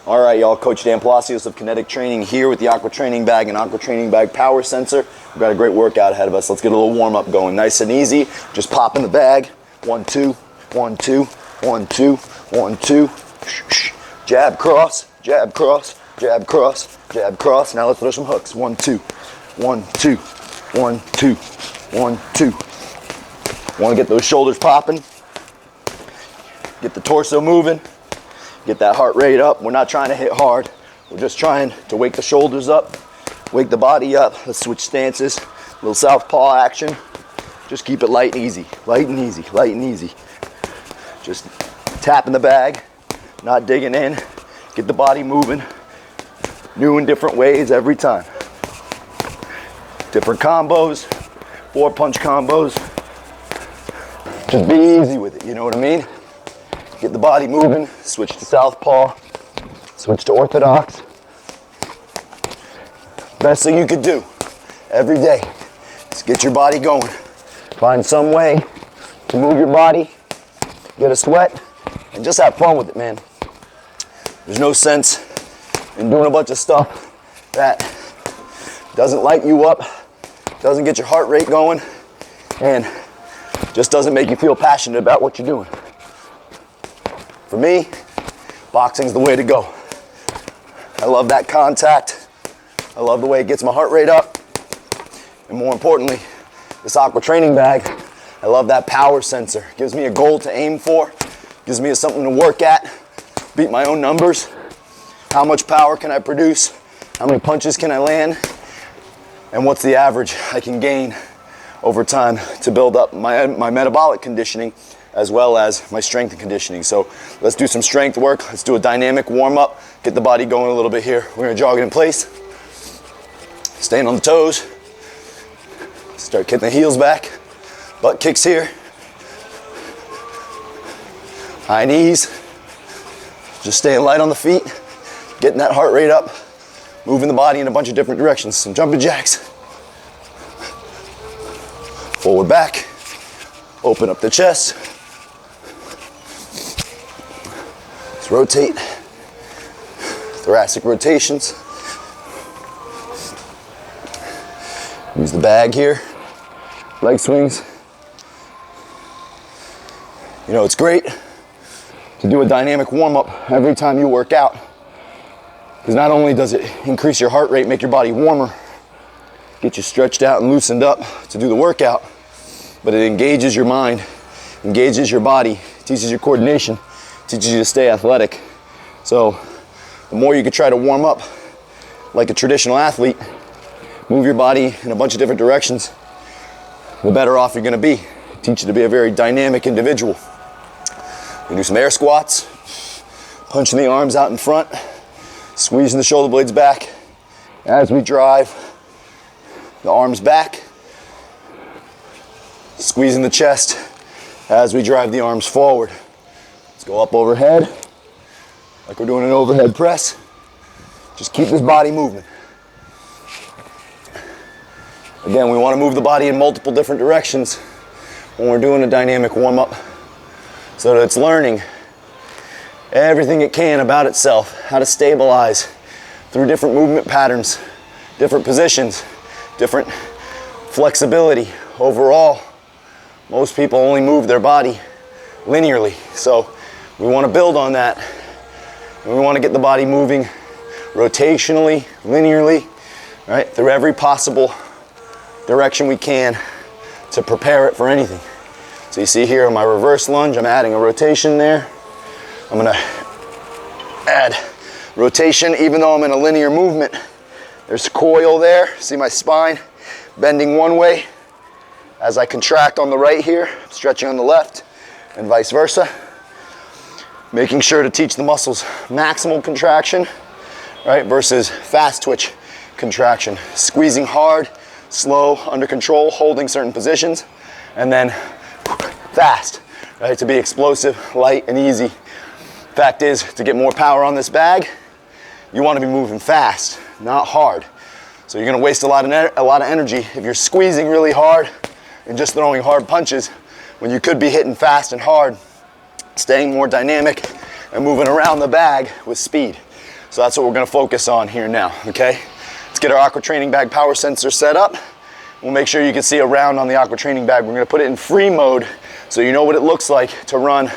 All right, y'all, Coach Dan Palacios of Kinetic Training here with the Aqua Training Bag and Aqua Training Bag Power Sensor. We've got a great workout ahead of us. Let's get a little warm-up going. Nice and easy. Just pop in the bag. 1, 2, 1, 2, 1, 2, 1, 2. Jab, cross, jab, cross, jab, cross, jab, cross. Now let's throw some hooks. 1, 2, 1, 2, 1, 2, 1, 2. Want to get those shoulders popping. Get the torso moving. Get that heart rate up. We're not trying to hit hard. We're just trying to wake the shoulders up, wake the body up. Let's switch stances. A little southpaw action. Just keep it light and easy. Light and easy. Light and easy. Just tapping the bag, not digging in. Get the body moving. New and different ways every time. Different combos, 4-punch combos. Just be easy with it, you know what I mean? Get the body moving, switch to southpaw, switch to orthodox. Best thing you could do every day is get your body going. Find some way to move your body, get a sweat, and just have fun with it, man. There's no sense in doing a bunch of stuff that doesn't light you up, doesn't get your heart rate going, and just doesn't make you feel passionate about what you're doing. For me, boxing's the way to go. I love that contact. I love the way it gets my heart rate up. And more importantly, this Aqua Training Bag, I love that power sensor. Gives me a goal to aim for, gives me something to work at, beat my own numbers. How much power can I produce? How many punches can I land? And what's the average I can gain over time to build up my metabolic conditioning as well as my strength and conditioning. So let's do some strength work. Let's do a dynamic warm up. Get the body going a little bit here. We're gonna jog it in place. Staying on the toes. Start getting the heels back. Butt kicks here. High knees. Just staying light on the feet. Getting that heart rate up. Moving the body in a bunch of different directions. Some jumping jacks. Forward back. Open up the chest. Let's rotate. Thoracic rotations. Use the bag here. Leg swings. You know, it's great to do a dynamic warm-up every time you work out. Because not only does it increase your heart rate, make your body warmer, get you stretched out and loosened up to do the workout, but it engages your mind, engages your body, teaches you coordination, teaches you to stay athletic. So the more you could try to warm up like a traditional athlete, move your body in a bunch of different directions, the better off you're gonna be. Teach you to be a very dynamic individual. We do some air squats, punching the arms out in front, squeezing the shoulder blades back as we drive the arms back, squeezing the chest as we drive the arms forward. Let's go up overhead, like we're doing an overhead press. Just keep this body moving. Again, we want to move the body in multiple different directions when we're doing a dynamic warm-up so that it's learning everything it can about itself, how to stabilize through different movement patterns, different positions, different flexibility. Overall, most people only move their body linearly. So we want to build on that. And we want to get the body moving rotationally, linearly, right, through every possible direction we can to prepare it for anything. So you see here in my reverse lunge, I'm adding a rotation there. I'm gonna add rotation even though I'm in a linear movement. There's coil there. See my spine bending one way. As I contract on the right here, I'm stretching on the left and vice versa. Making sure to teach the muscles maximal contraction, right, versus fast twitch contraction. Squeezing hard, slow, under control, holding certain positions, and then fast, right, to be explosive, light, and easy. Fact is, to get more power on this bag, you want to be moving fast, not hard. So you're going to waste a lot of energy if you're squeezing really hard and just throwing hard punches when you could be hitting fast and hard, staying more dynamic and moving around the bag with speed. So that's what we're gonna focus on here now, okay? Let's get our Aqua training bag power sensor set up. We'll make sure you can see a round on the Aqua training bag. We're gonna put it in free mode so you know what it looks like to run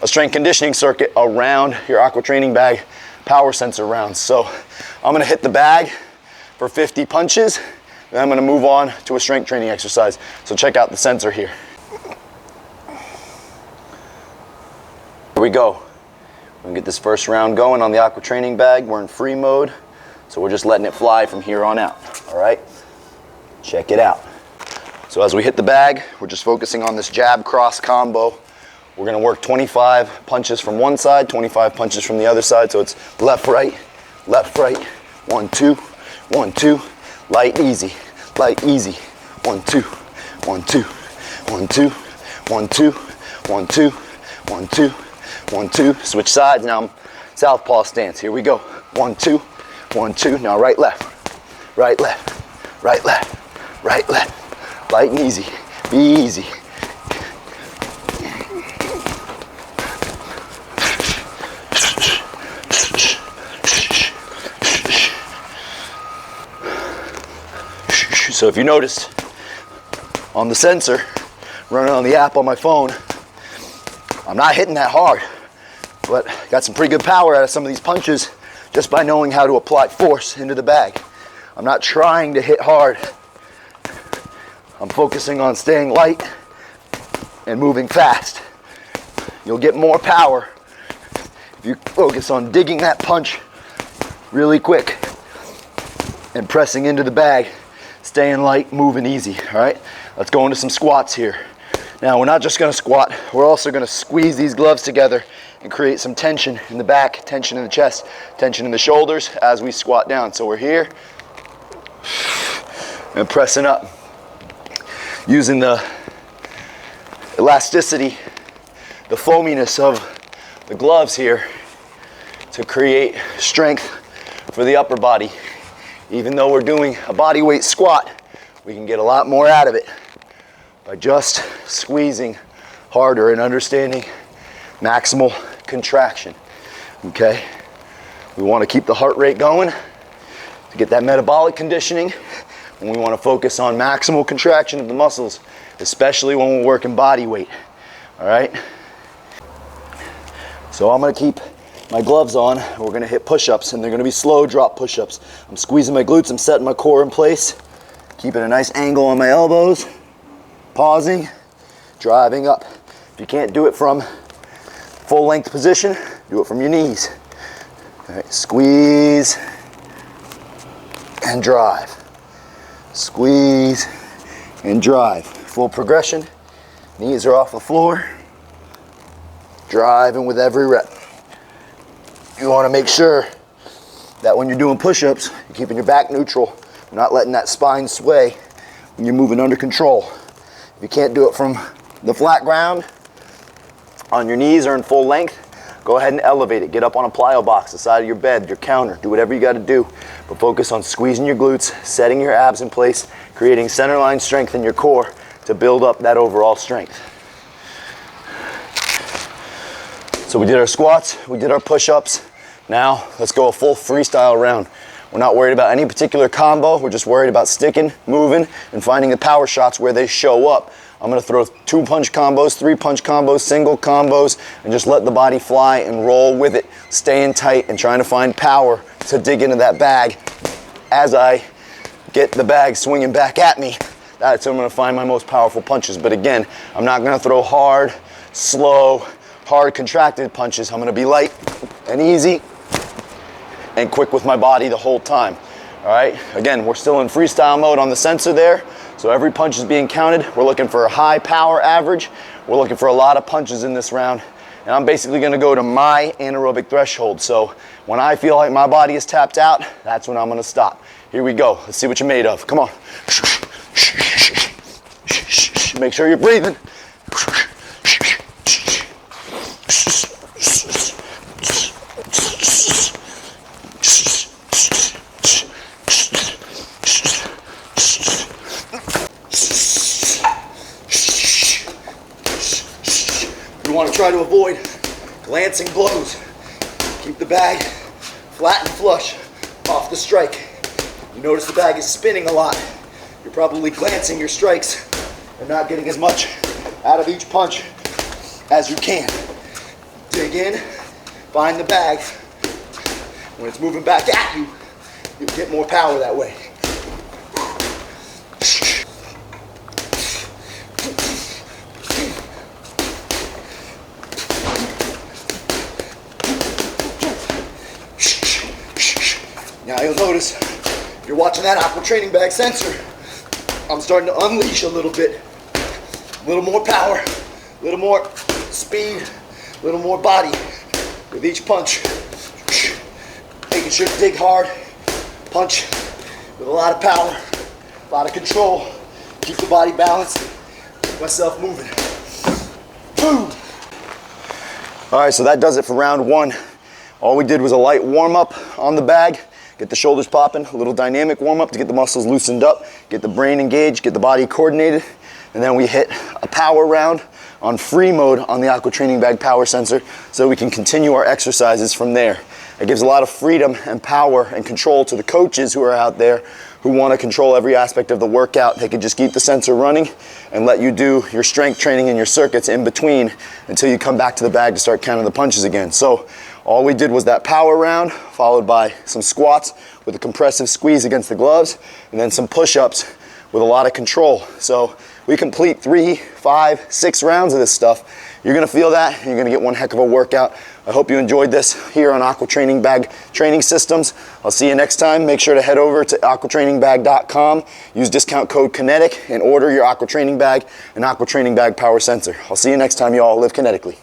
a strength conditioning circuit around your Aqua training bag power sensor rounds. So I'm gonna hit the bag for 50 punches, and I'm gonna move on to a strength training exercise. So check out the sensor here. Here we go. We're gonna get this first round going on the Aqua training bag. We're in free mode, so we're just letting it fly from here on out, all right? Check it out. So as we hit the bag, we're just focusing on this jab cross combo. We're gonna work 25 punches from one side, 25 punches from the other side. So it's left, right, 1, 2, 1, 2, light, easy, 1, 2, 1, 2, 1, 2, 1, 2, 1, 2, 1, 2, 1, 2. Switch sides, now I'm southpaw stance. Here we go, 1, 2, 1, 2. Now right, left, right, left, right, left, right, left. Light and easy, be easy. So if you noticed on the sensor, running on the app on my phone, I'm not hitting that hard, but got some pretty good power out of some of these punches just by knowing how to apply force into the bag. I'm not trying to hit hard. I'm focusing on staying light and moving fast. You'll get more power if you focus on digging that punch really quick and pressing into the bag. Staying light, moving easy, all right? Let's go into some squats here. Now, we're not just gonna squat, we're also gonna squeeze these gloves together and create some tension in the back, tension in the chest, tension in the shoulders as we squat down. So we're here and pressing up, using the elasticity, the foaminess of the gloves here to create strength for the upper body. Even though we're doing a body weight squat, we can get a lot more out of it by just squeezing harder and understanding maximal contraction, okay? We want to keep the heart rate going to get that metabolic conditioning, and we want to focus on maximal contraction of the muscles, especially when we're working body weight, all right? So I'm going to keep my gloves on. We're gonna hit push-ups, and they're gonna be slow drop push-ups. I'm squeezing my glutes, I'm setting my core in place, keeping a nice angle on my elbows, pausing, driving up. If you can't do it from full length position, do it from your knees. All right, squeeze and drive. Squeeze and drive. Full progression, knees are off the floor, driving with every rep. You want to make sure that when you're doing push-ups, you're keeping your back neutral. You're not letting that spine sway when you're moving under control. If you can't do it from the flat ground, on your knees or in full length, go ahead and elevate it. Get up on a plyo box, the side of your bed, your counter. Do whatever you got to do, but focus on squeezing your glutes, setting your abs in place, creating centerline strength in your core to build up that overall strength. So we did our squats, we did our push-ups. Now let's go a full freestyle round. We're not worried about any particular combo. We're just worried about sticking, moving, and finding the power shots where they show up. I'm gonna throw 2 punch combos, 3 punch combos, single combos, and just let the body fly and roll with it, staying tight and trying to find power to dig into that bag. As I get the bag swinging back at me, that's when I'm gonna find my most powerful punches. But again, I'm not gonna throw hard, slow, hard contracted punches. I'm gonna be light and easy and quick with my body the whole time. All right, again, we're still in freestyle mode on the sensor there, so every punch is being counted. We're looking for a high power average. We're looking for a lot of punches in this round, and I'm basically gonna go to my anaerobic threshold. So when I feel like my body is tapped out, that's when I'm gonna stop. Here we go, let's see what you're made of, come on. Make sure you're breathing. You want to try to avoid glancing blows. Keep the bag flat and flush off the strike. You notice the bag is spinning a lot. You're probably glancing your strikes and not getting as much out of each punch as you can. Dig in, find the bag. When it's moving back at you, you get more power that way. Now you'll notice, if you're watching that Aqua training bag sensor, I'm starting to unleash a little bit. A little more power, a little more speed, a little more body with each punch. Making sure to dig hard, punch with a lot of power, a lot of control, keep the body balanced, keep myself moving. Boom! All right, so that does it for round one. All we did was a light warm up on the bag, get the shoulders popping, a little dynamic warm up to get the muscles loosened up, get the brain engaged, get the body coordinated, and then we hit a power round on free mode on the Aqua training bag power sensor so we can continue our exercises from there. It gives a lot of freedom and power and control to the coaches who are out there who want to control every aspect of the workout. They can just keep the sensor running and let you do your strength training and your circuits in between until you come back to the bag to start counting the punches again. So all we did was that power round followed by some squats with a compressive squeeze against the gloves and then some push-ups with a lot of control. So we complete 3, 5, 6 rounds of this stuff. You're gonna feel that, and you're gonna get one heck of a workout. I hope you enjoyed this here on Aqua Training Bag Training Systems. I'll see you next time. Make sure to head over to aquatrainingbag.com, use discount code Kinetic, and order your Aqua Training Bag and Aqua Training Bag Power Sensor. I'll see you next time, y'all. Live kinetically.